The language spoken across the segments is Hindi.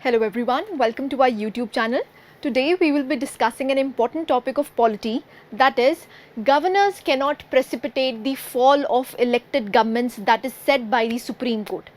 Hello everyone, welcome to our YouTube channel. Today we will be discussing an important topic of polity, that is, governors cannot precipitate the fall of elected governments, that is said by the Supreme Court.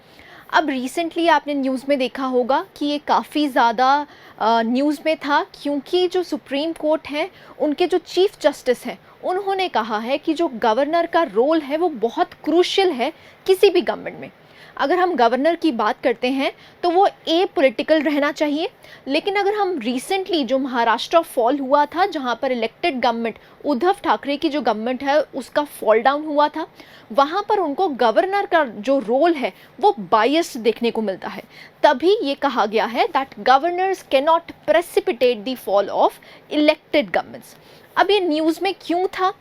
अब रिसेंटली आपने न्यूज़ में देखा होगा कि ये काफ़ी ज़्यादा न्यूज़ में था, क्योंकि जो सुप्रीम कोर्ट है उनके जो चीफ जस्टिस हैं उन्होंने कहा है कि जो गवर्नर का रोल है वो बहुत क्रूशियल है किसी भी गवर्नमेंट में। अगर हम गवर्नर की बात करते हैं तो वो पॉलिटिकल रहना चाहिए, लेकिन अगर हम रिसेंटली जो महाराष्ट्र फॉल हुआ था, जहां पर इलेक्टेड गवर्नमेंट उद्धव ठाकरे की जो गवर्नमेंट है उसका फॉल डाउन हुआ था, वहां पर उनको गवर्नर का जो रोल है वो बायस देखने को मिलता है। तभी ये कहा गया है that governors can not precipitate the fall of elected governments. अब ये न्यूज़ में क्यों था,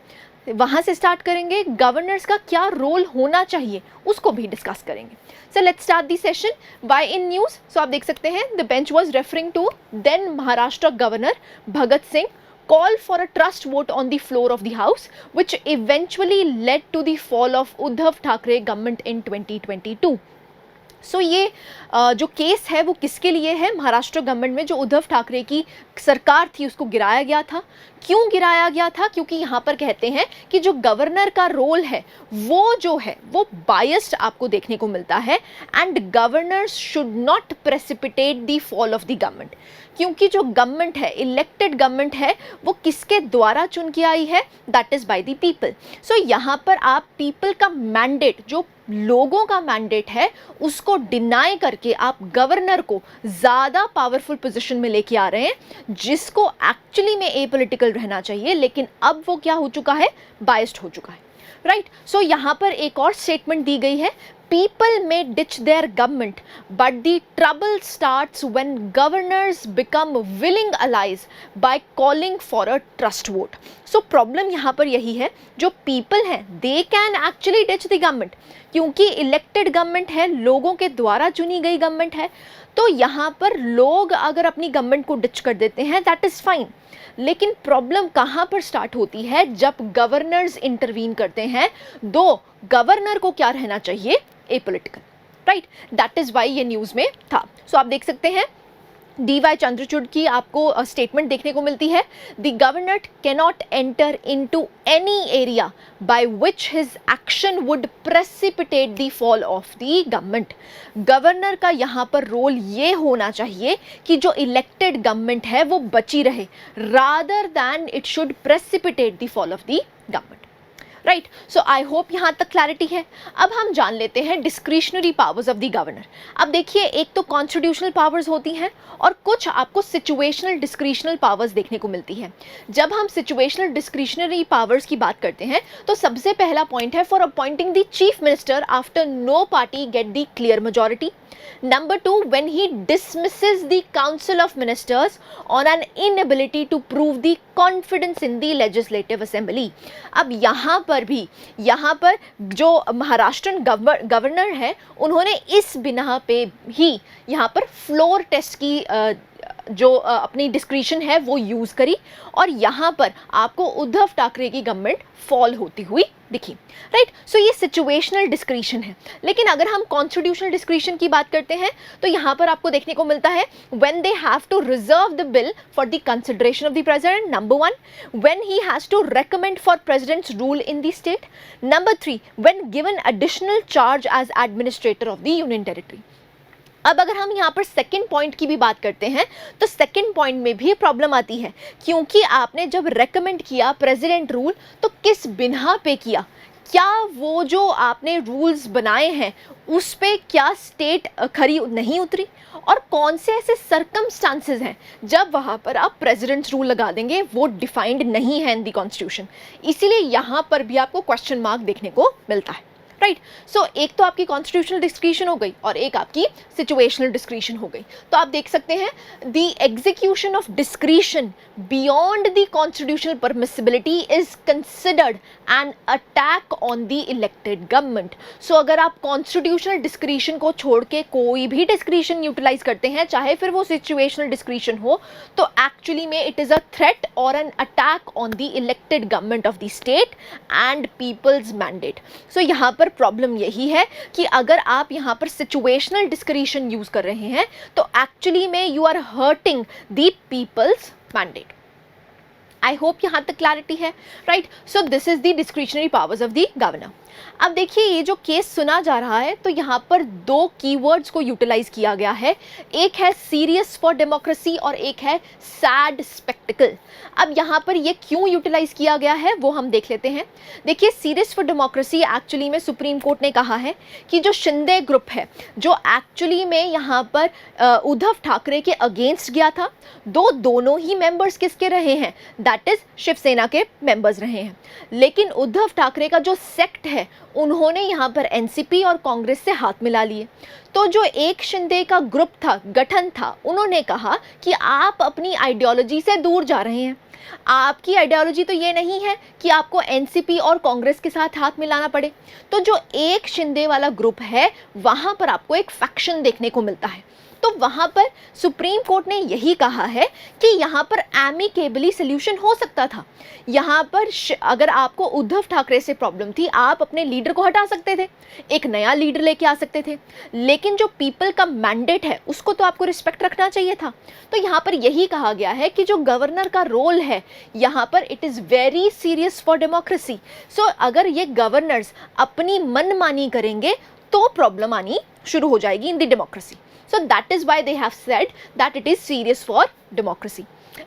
वहाँ से स्टार्ट करेंगे। गवर्नर्स का क्या रोल होना चाहिए उसको भी डिस्कस करेंगे। So let's start the session by in news. So आप देख सकते हैं the bench was referring to then Maharashtra governor Bhagat Singh call for a trust vote on the floor of the house, which eventually led to the fall of Uddhav Thackeray government in 2022. सो ये जो केस है वो किसके लिए है? महाराष्ट्र गवर्नमेंट में जो उद्धव ठाकरे की सरकार थी उसको गिराया गया था। क्यों गिराया गया था? क्योंकि यहाँ पर कहते हैं कि जो गवर्नर का रोल है वो जो है वो बायस्ड आपको देखने को मिलता है, and governors should not precipitate the fall of the government. क्योंकि जो गवर्नमेंट है, इलेक्टेड गवर्नमेंट है, वो किसके द्वारा चुन के आई है? That is by the people. So यहाँ पर आप पीपल का मैंडेट, जो लोगों का मैंडेट है, उसको डिनाई करके आप गवर्नर को ज़्यादा पावरफुल पोजीशन में लेके आ रहे हैं, जिसको एक्चुअली में एपॉलिटिकल रहना चाहिए, लेकिन अब वो क्या हो चुका है? बायस्ड हो चुका है, राइट। सो यहाँ पर एक और स्टेटमेंट दी गई है, people may ditch their government, but the trouble starts when governors become willing allies by calling for a trust vote. So problem यहाँ पर यही है, जो people हैं they can actually ditch the government, क्योंकि elected government है, लोगों के द्वारा चुनी गई government है। तो यहाँ पर लोग अगर अपनी गवर्नमेंट को डिच कर देते हैं, दैट इज़ फाइन, लेकिन प्रॉब्लम कहाँ पर स्टार्ट होती है? जब गवर्नर्स इंटरवीन करते हैं। दो गवर्नर को क्या रहना चाहिए? Apolitical, right. That is why ये न्यूज़ में था। सो आप देख सकते हैं DY चंद्रचूड़ की आपको स्टेटमेंट देखने को मिलती है, the governor cannot enter into any area by which his action would precipitate the fall of the government. Governor का यहाँ पर रोल ये होना चाहिए कि जो इलेक्टेड गवर्नमेंट है वो बची रहे, rather than it should precipitate the fall of the government, right. So I hope यहाँ तक क्लैरिटी है। अब हम जान लेते हैं discretionary powers of the governor. अब देखिए, एक तो कॉन्स्टिट्यूशनल पावर्स होती हैं और कुछ आपको सिचुएशनल डिस्क्रिशनल पावर्स देखने को मिलती है। जब हम सिचुएशनल डिस्क्रिशनरी पावर्स की बात करते हैं तो सबसे पहला पॉइंट है for appointing the chief minister after no party get the clear majority. Number 2, when he dismisses the Council of Ministers on an inability to prove the confidence in the Legislative Assembly. अब यहाँ पर जो महाराष्ट्र गवर्नर है उन्होंने इस बिना पे ही यहाँ पर फ्लोर टेस्ट की जो अपनी डिस्क्रिशन है वो यूज़ करी, और यहाँ पर आपको उद्धव ठाकरे की गवर्नमेंट फॉल होती हुई दिखी, राइट। सो ये सिचुएशनल डिस्क्रिशन है। लेकिन अगर हम कॉन्स्टिट्यूशनल डिस्क्रिशन की बात करते हैं तो यहाँ पर आपको देखने को मिलता है when they have to reserve the bill for the consideration of the president, number 1, when he has to recommend for president's rule in the state, number 3, when given additional charge as administrator of the union territory. अब अगर हम यहाँ पर सेकंड पॉइंट की भी बात करते हैं तो सेकंड पॉइंट में भी प्रॉब्लम आती है, क्योंकि आपने जब रेकमेंड किया प्रेसिडेंट रूल तो किस बिना पे किया? क्या वो जो आपने रूल्स बनाए हैं उस पे क्या स्टेट खरी नहीं उतरी? और कौन से ऐसे सर्कमस्टांसेस हैं जब वहाँ पर आप प्रेसिडेंट्स रूल लगा देंगे? वो डिफाइंड नहीं है इन दी कॉन्स्टिट्यूशन, इसीलिए यहाँ पर भी आपको क्वेश्चन मार्क देखने को मिलता है, राइट। सो एक तो आपकी कॉन्स्टिट्यूशनल डिस्क्रिशन हो गई और एक आपकी सिचुएशनल डिस्क्रिशन हो गई। तो आप देख सकते हैं the execution of discretion beyond the constitutional permissibility is considered an attack on the elected government. So अगर आप कॉन्स्टिट्यूशनल डिस्क्रिशन को छोड़ के कोई भी डिस्क्रिशन यूटिलाइज करते हैं, चाहे फिर वो सिचुएशनल डिस्क्रिशन हो, तो एक्चुअली में इट इज़ अ थ्रेट और an attack on the elected government of the state and people's mandate. So यहाँ पर प्रॉब्लम यही है कि अगर आप यहाँ पर सिचुएशनल डिस्क्रिशन यूज कर रहे हैं तो एक्चुअली में you are hurting the people's mandate. I hope यहाँ तक क्लैरिटी है, right. So this is the discretionary powers of the governor. अब देखिए ये जो केस सुना जा रहा है तो यहाँ पर दो कीवर्ड्स को यूटिलाइज किया गया है, एक है सीरियस फॉर डेमोक्रेसी और एक है सैड स्पेक्टिकल। अब यहाँ पर ये क्यों यूटिलाइज किया गया है वो हम देख लेते हैं। देखिए सीरियस फॉर डेमोक्रेसी एक्चुअली में सुप्रीम कोर्ट ने कहा है कि जो शिंदे ग्रुप है जो एक्चुअली में यहाँ पर उद्धव ठाकरे के अगेंस्ट गया था, दोनों ही मेंबर्स किसके रहे हैं, दैट इज शिवसेना के मेंबर्स रहे हैं। लेकिन उद्धव ठाकरे का जो सेक्ट है उन्होंने यहाँ पर एनसीपी और कांग्रेस से हाथ मिला लिए। तो जो एक शिंदे का ग्रुप था, गठन था, उन्होंने कहा कि आप अपनी आइडियोलॉजी से दूर जा रहे हैं। आपकी आइडियोलॉजी तो ये नहीं है कि आपको एनसीपी और कांग्रेस के साथ हाथ मिलाना पड़े। तो जो एक शिंदे वाला ग्रुप है वहाँ पर आपको एक फैक्शन देखने को मिलता है। तो वहाँ पर सुप्रीम कोर्ट ने यही कहा है कि यहाँ पर एमिकेबली सोल्यूशन हो सकता था। यहाँ पर अगर आपको उद्धव ठाकरे से प्रॉब्लम थी, आप अपने लीडर को हटा सकते थे, एक नया लीडर लेके आ सकते थे, लेकिन जो पीपल का मैंडेट है उसको तो आपको रिस्पेक्ट रखना चाहिए था। तो यहाँ पर यही कहा गया है कि जो गवर्नर का रोल है यहाँ पर it is very serious for democracy. So अगर ये गवर्नर्स अपनी मनमानी करेंगे तो प्रॉब्लम आनी शुरू हो जाएगी in the democracy. So that is why they have said that it is serious for democracy.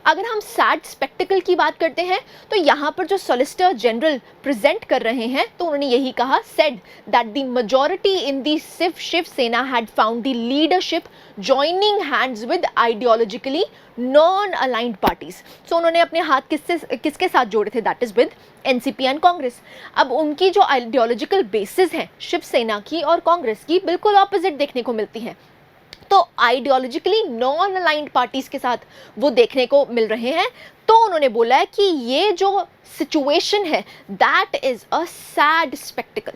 अगर हम सैड स्पेक्टिकल की बात करते हैं तो यहाँ पर जो सॉलिसिटर जनरल प्रेजेंट कर रहे हैं तो उन्होंने यही कहा, said that the majority in the Shiv Sena had found the leadership joining hands with ideologically non aligned parties. So उन्होंने अपने हाथ किसके साथ जोड़े थे, that is with NCP and Congress. अब उनकी जो आइडियोलॉजिकल बेसिस हैं शिवसेना की और कांग्रेस की बिल्कुल ऑपोजिट देखने को मिलती है। तो आइडियोलॉजिकली नॉन अलाइंड पार्टीज के साथ वो देखने को मिल रहे हैं। तो उन्होंने बोला है कि ये जो सिचुएशन है that is a sad spectacle,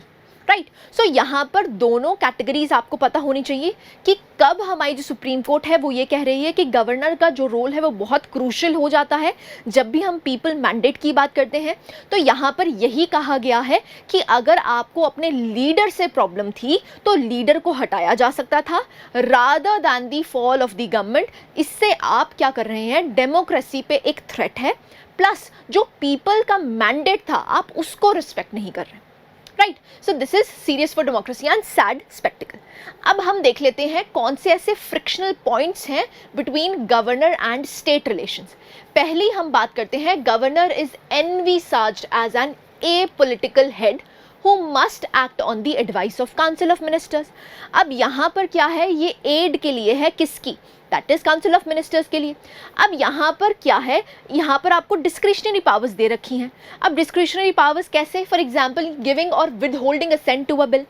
right. So यहाँ पर दोनों कैटेगरीज आपको पता होनी चाहिए कि कब हमारी जो सुप्रीम कोर्ट है वो ये कह रही है कि गवर्नर का जो रोल है वो बहुत क्रूशियल हो जाता है जब भी हम पीपल मैंडेट की बात करते हैं। तो यहाँ पर यही कहा गया है कि अगर आपको अपने लीडर से प्रॉब्लम थी तो लीडर को हटाया जा सकता था rather than the fall of the government. इससे आप क्या कर रहे हैं, डेमोक्रेसी पे एक थ्रेट है, प्लस जो पीपल का मैंडेट था आप उसको रिस्पेक्ट नहीं कर रहे, right. So this is serious for democracy and sad spectacle. अब हम देख लेते हैं कौन से ऐसे फ्रिक्शनल पॉइंट्स हैं between governor and state relations. पहली हम बात करते हैं, governor is envisaged as an apolitical head who must act on the advice of council of ministers। अब यहाँ पर क्या है, ये एड के लिए है, किसकी, that is council of ministers के लिए। अब यहाँ पर क्या है, यहाँ पर आपको डिस्क्रिशनरी पावर्स दे रखी हैं। अब डिस्क्रिशनरी पावर्स कैसे, for example giving or withholding assent to a bill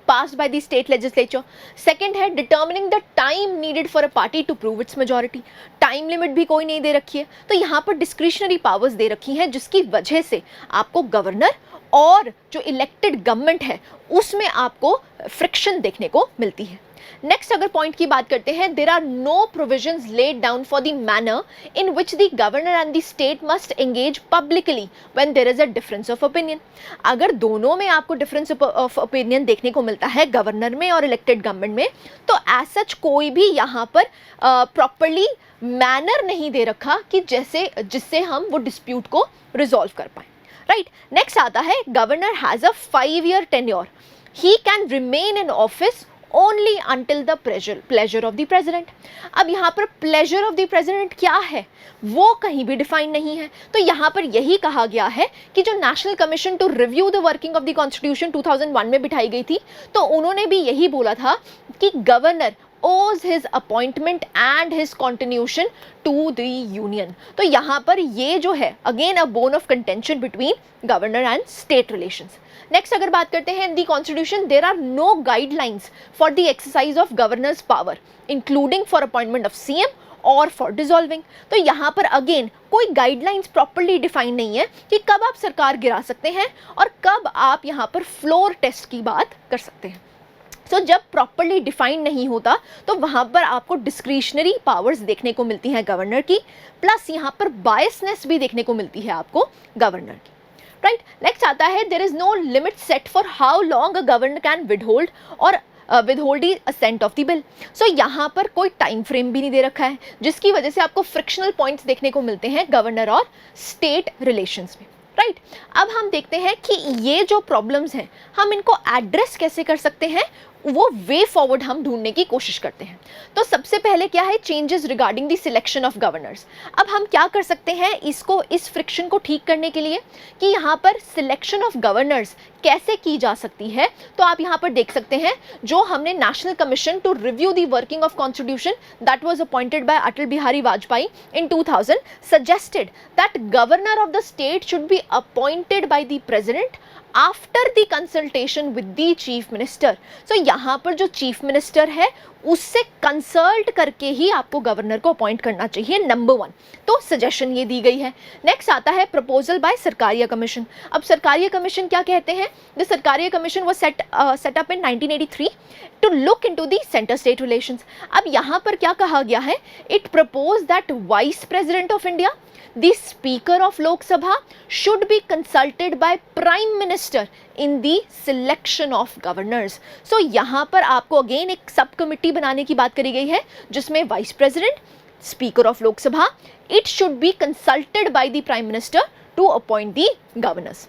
passed by the state legislature। Second है determining the time needed for a party to prove its majority। Time limit भी कोई नहीं दे रखी है। तो यहाँ पर डिस्क्रिशनरी पावर्स दे रखी हैं जिसकी वजह से आपको गवर्नर और जो इलेक्टेड गवर्नमेंट है उसमें आपको फ्रिक्शन देखने को मिलती है। नेक्स्ट अगर पॉइंट की बात करते हैं, there are no provisions laid down for the manner in which the governor and the state must engage publicly when there is a difference of opinion. अगर दोनों में आपको डिफरेंस ऑफ ओपिनियन देखने को मिलता है, गवर्नर में और इलेक्टेड गवर्नमेंट में, तो एज सच कोई भी यहाँ पर प्रॉपरली मैनर नहीं दे रखा कि जिससे हम वो डिस्प्यूट को रिजॉल्व कर पाए, राइट। नेक्स्ट आता है, governor has a 5-year tenure, he can remain in office only until the pleasure of the president. अब यहाँ पर प्लेजर ऑफ द प्रेजिडेंट क्या है वो कहीं भी डिफाइन नहीं है। तो यहाँ पर यही कहा गया है कि जो national commission to review the working of the constitution 2001 में बिठाई गई थी, तो उन्होंने भी यही बोला था कि governor owes his appointment and his continuation to the union। तो यहाँ पर ये जो है again a bone of contention between governor and state relations. Next अगर बात करते हैं, in the constitution there are no guidelines for the exercise of governor's power including for appointment of CM और फॉर डिसॉल्विंग। तो यहाँ पर अगेन कोई गाइडलाइंस प्रॉपरली डिफाइन नहीं है कि कब आप सरकार गिरा सकते हैं और कब आप यहाँ पर फ्लोर टेस्ट की बात कर सकते हैं। सो जब प्रॉपरली डिफाइन नहीं होता तो वहाँ पर आपको डिस्क्रिशनरी पावर्स देखने को मिलती हैं गवर्नर की, प्लस यहाँ पर बायसनेस भी देखने को मिलती है आपको गवर्नर की, राइट। नेक्स्ट आता है there is no limit set for how long a governor can withhold और withhold the assent of the bill. So यहाँ पर कोई टाइम फ्रेम भी नहीं दे रखा है, जिसकी वजह से आपको फ्रिक्शनल पॉइंट्स देखने को मिलते हैं गवर्नर और स्टेट रिलेशंस में, राइट। अब हम देखते हैं कि ये जो प्रॉब्लम्स हैं हम इनको एड्रेस कैसे कर सकते हैं, वो वे फॉरवर्ड हम ढूंढने की कोशिश करते हैं। तो सबसे पहले क्या है, changes regarding the selection of governors. अब हम क्या कर सकते हैं इसको, इस फ्रिक्शन को ठीक करने के लिए कि यहाँ पर सिलेक्शन ऑफ गवर्नर्स कैसे की जा सकती है। तो आप यहाँ पर देख सकते हैं जो हमने national commission to review the working of constitution that was appointed by Atal Bihari Vajpayee in 2000 suggested that governor of the state should be appointed by the president after the consultation with the chief minister. So यहाँ पर जो चीफ मिनिस्टर है उससे कंसल्ट करके ही आपको गवर्नर को अपॉइंट करना चाहिए, नंबर 1। तो सजेशन ये दी गई है। नेक्स्ट आता है प्रपोजल बाय सरकारिया कमीशन। अब सरकारिया कमीशन क्या कहते हैं, the Sarkaria commission was set up in 1983 to look into the centre state relations. अब यहाँ पर क्या कहा गया है, it propose that vice president of India, the speaker of Lok Sabha should be consulted by prime minister in the selection of governors। so यहाँ पर आपको अगेन एक सब कमिटी बनाने की बात करी गई है जिसमें vice president, speaker of Lok Sabha, it should be consulted by the prime minister to appoint the governors.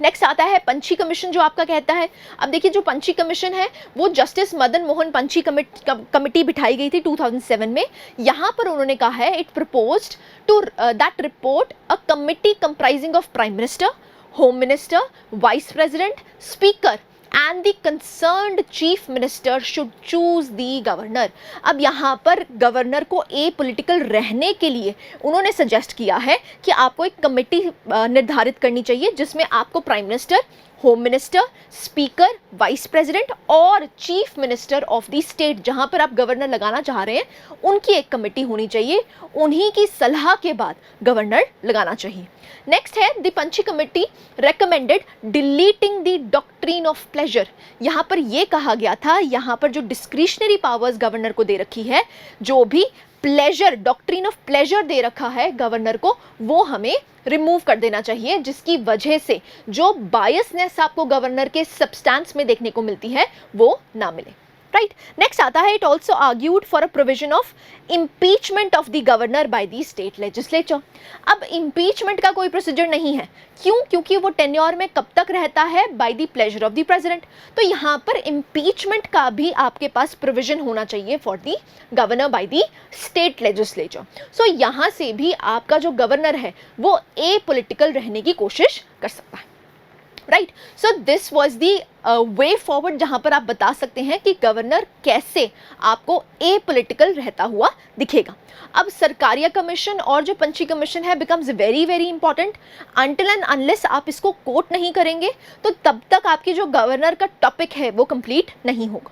Next आता है पंछी कमीशन जो आपका कहता है। अब देखिए जो पंछी कमीशन है वो जस्टिस मदन मोहन पंछी कमेटी बिठाई गई थी 2007 में। यहाँ पर उन्होंने कहा है it proposed to that report a committee comprising of prime minister, home minister, vice president, speaker and the concerned chief minister should choose the governor। अब यहाँ पर गवर्नर को पॉलिटिकल रहने के लिए उन्होंने सजेस्ट किया है कि आपको एक कमेटी निर्धारित करनी चाहिए जिसमें आपको prime minister, home minister, speaker, vice president और chief minister of the state जहां पर आप गवर्नर लगाना चाह रहे हैं उनकी एक कमेटी होनी चाहिए, उन्हीं की सलाह के बाद गवर्नर लगाना चाहिए। नेक्स्ट है द पंछी committee recommended deleting the doctrine of pleasure. यहाँ पर यह कहा गया था, यहाँ पर जो डिस्क्रिशनरी पावर्स गवर्नर को दे रखी है, जो भी प्लेजर, डॉक्ट्रिन ऑफ प्लेजर दे रखा है गवर्नर को, वो हमें रिमूव कर देना चाहिए, जिसकी वजह से जो बायसनेस आपको गवर्नर के सब्सटेंस में देखने को मिलती है वो ना मिले, राइट। नेक्स्ट आता है it also argued for a provision of impeachment of the governor by the state legislature. अब इम्पीचमेंट का कोई प्रोसीजर नहीं है, क्यों? क्योंकि वो टेन्योर में कब तक रहता है, by the pleasure of the president. तो यहाँ पर इम्पीचमेंट का भी आपके पास प्रोविजन होना चाहिए for the governor by the state legislature. So यहाँ से भी आपका जो गवर्नर है वो पॉलिटिकल रहने की कोशिश कर सकता है, right. So this was the way forward जहां पर आप बता सकते हैं कि गवर्नर कैसे आपको पॉलिटिकल रहता हुआ दिखेगा। अब सरकारिया कमीशन और जो पंछी कमीशन है becomes very very important. Until and unless आप इसको कोट नहीं करेंगे तो तब तक आपकी जो गवर्नर का टॉपिक है वो कंप्लीट नहीं होगा,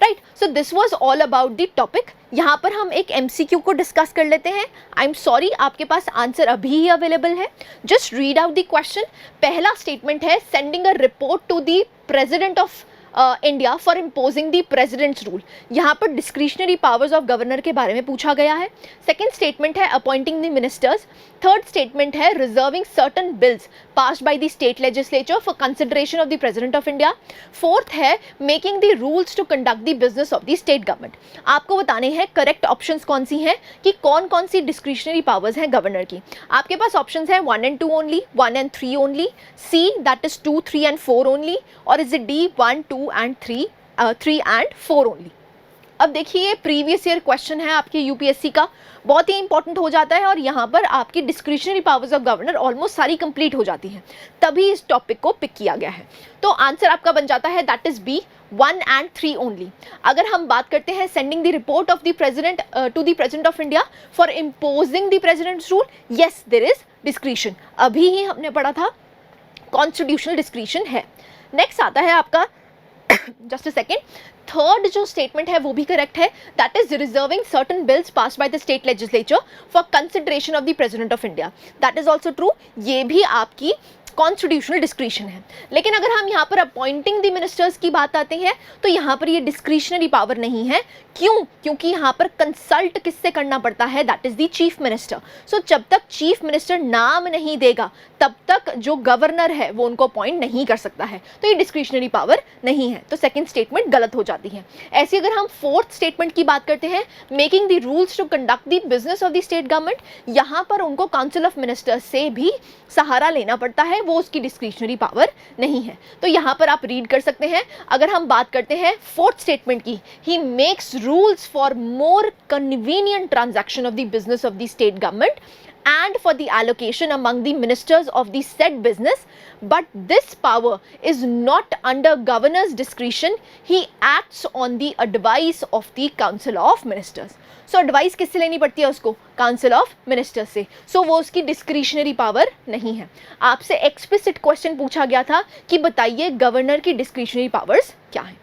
right. So this was all about the topic. यहाँ पर हम एक MCQ को डिस्कस कर लेते हैं। आई एम सॉरी आपके पास आंसर अभी ही अवेलेबल है, just read out the question. पहला स्टेटमेंट है sending a report to the president of India for imposing the president's rule. यहाँ पर डिस्क्रिशनरी पावर्स ऑफ गवर्नर के बारे में पूछा गया है। सेकेंड स्टेटमेंट है appointing the ministers. Third statement है reserving certain bills passed by the state legislature for consideration of the president of India. Fourth है making the rules to conduct the business of the state government. आपको बताने हैं करेक्ट ऑप्शंस कौन सी हैं कि कौन कौन सी डिस्क्रिशनरी पावर्स हैं गवर्नर की। आपके पास ऑप्शंस हैं 1 and 2 only, 1 and 3 only, C that is 2, 3 and 4 only, और is it D 1, 2 and 3, 3 and 4 only. अब देखिए प्रीवियस ईयर क्वेश्चन है आपके यूपीएससी का, बहुत ही इंपॉर्टेंट हो जाता है और यहाँ पर आपकी discretionary powers of governor almost सारी कंप्लीट हो जाती हैं, तभी इस टॉपिक को पिक किया गया है। तो आंसर आपका बन जाता है that is B 1 and 3 only. अगर हम बात करते हैं sending the report of the president to the president of India for imposing the president's rule, yes there is discretion. अभी ही हमने पढ़ा था कॉन्स्टिट्यूशनल डिस्क्रिशन है। नेक्स्ट आता है आपका जस्ट अ सेकेंड, थर्ड जो स्टेटमेंट है वो भी करेक्ट है, that is reserving certain bills passed by the state legislature for consideration of the president of India, that is also true. ये भी आपकी कॉन्स्टिट्यूशनल डिस्क्रिशन है। लेकिन अगर हम यहाँ पर अपॉइंटिंग द मिनिस्टर्स की बात आते हैं तो यहाँ पर ये डिस्क्रिशनरी पावर नहीं है। क्यों? क्योंकि यहाँ पर कंसल्ट किससे करना पड़ता है, that is the chief minister. So जब तक चीफ मिनिस्टर नाम नहीं देगा तब तक जो गवर्नर है वो उनको अपॉइंट नहीं कर सकता है, तो ये डिस्क्रिशनरी पावर नहीं है। तो सेकंड स्टेटमेंट गलत हो जाती है। ऐसे अगर हम फोर्थ स्टेटमेंट की बात करते हैं, making the rules to conduct the business of the state government, यहाँ पर उनको काउंसिल ऑफ मिनिस्टर्स से भी सहारा लेना पड़ता है, वो उसकी डिस्क्रिशनरी पावर नहीं है। तो यहाँ पर आप रीड कर सकते हैं। अगर हम बात करते हैं फोर्थ स्टेटमेंट की, he makes rules for more convenient transaction of the business of the state government and for the allocation among the ministers of the said business, but this power is not under governor's discretion. He acts on the advice of the council of ministers. So advice किससे लेनी पड़ती है उसको? council of ministers से। so वो उसकी discretionary power नहीं है। आपसे explicit question पूछा गया था कि बताइए गवर्नर की discretionary powers क्या है,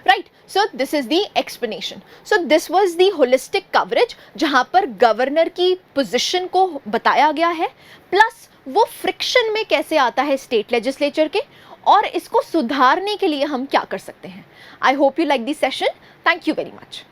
right? So this is the explanation. So this was the holistic coverage जहाँ पर गवर्नर की पोजीशन को बताया गया है, प्लस वो फ्रिक्शन में कैसे आता है स्टेट लेजिस्लेचर के, और इसको सुधारने के लिए हम क्या कर सकते हैं। I hope you like this session. Thank you very much.